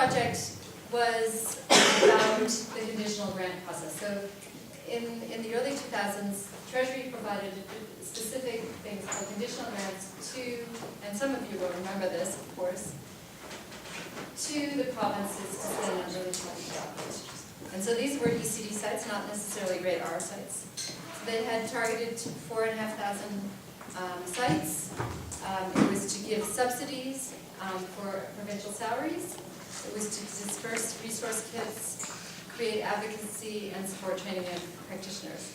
project was about the conditional grant process. So in the early 2000s, Treasury provided specific things called conditional grants to, and some of you will remember this, of course, to the provinces to spend on really challenging development. And so these were ECD sites, not necessarily grade R sites. So they had targeted 4,500 sites. It was to give subsidies for provincial salaries. It was to disperse resource kits, create advocacy, and support training of practitioners.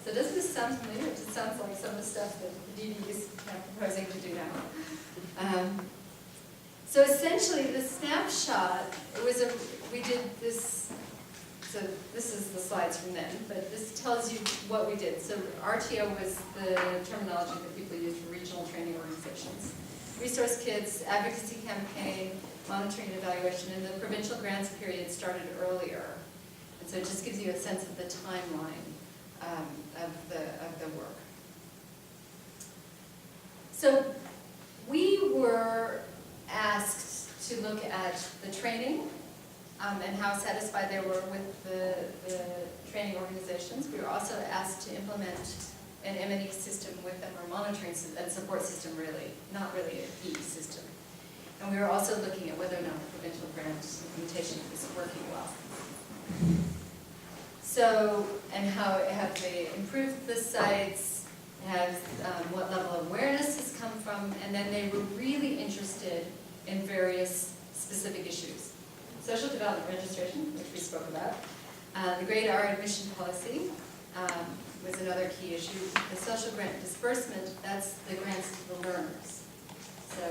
So does this sound familiar? It just sounds like some of the stuff that the DD is proposing to do now. So essentially, the snapshot, we did this, so this is the slides from then, but this tells you what we did. So RTO was the terminology that people use for regional training organizations. Resource kits, advocacy campaign, monitoring and evaluation, and the provincial grants period started earlier. And so it just gives you a sense of the timeline of the work. So we were asked to look at the training and how satisfied they were with the training organizations. We were also asked to implement an M&E system with them, or monitoring and support system really, not really an E system. And we were also looking at whether or not the provincial grant implementation was working well. So, and how have they improved the sites, what level of awareness has come from, and then they were really interested in various specific issues. Social development registration, which we spoke about. The grade R admission policy was another key issue. The social grant disbursement, that's the grants to the learners. So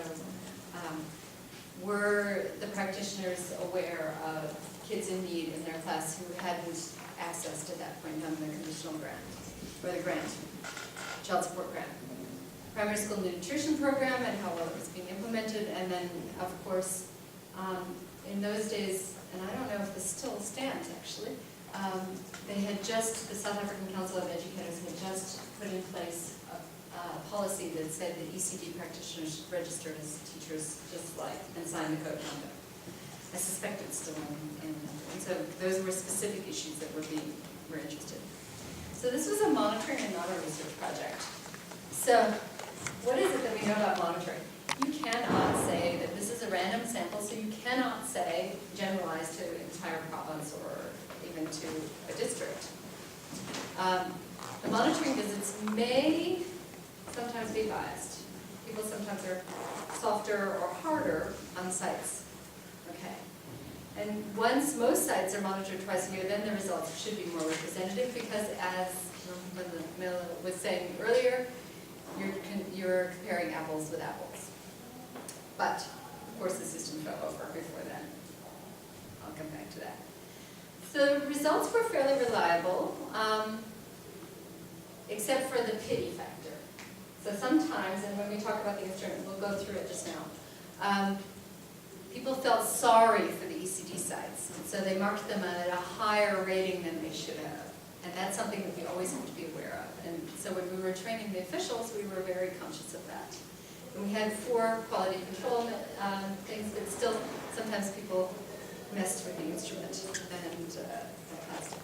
were the practitioners aware of kids in need in their class who hadn't accessed at that point on the conditional grant, or the grant, child support grant. Primary school nutrition program and how well it was being implemented, and then of course in those days, and I don't know if this still stands actually, they had just, the South African Council of Educators had just put in place a policy that said that ECD practitioners registered as teachers just like, and sign the code of conduct. I suspect it's still in and so those were specific issues that were interested. So this was a monitoring and not a research project. So what is it that we know about monitoring? You cannot say that this is a random sample, so you cannot say generalize to an entire province or even to a district. The monitoring visits may sometimes be biased. People sometimes are softer or harder on sites. Okay. And once most sites are monitored twice a year, then the results should be more representative because, as Mila was saying earlier, you're comparing apples with apples. But, of course, the system fell over before then. I'll come back to that. So the results were fairly reliable, except for the pity factor. So sometimes, and when we talk about the instrument, we'll go through it just now, people felt sorry for the ECD sites, and so they marked them at a higher rating than they should have. And that's something that we always have to be aware of. And so when we were training the officials, we were very conscious of that. And we had 4 quality control things, but still sometimes people messed with the instrument and that kind of stuff.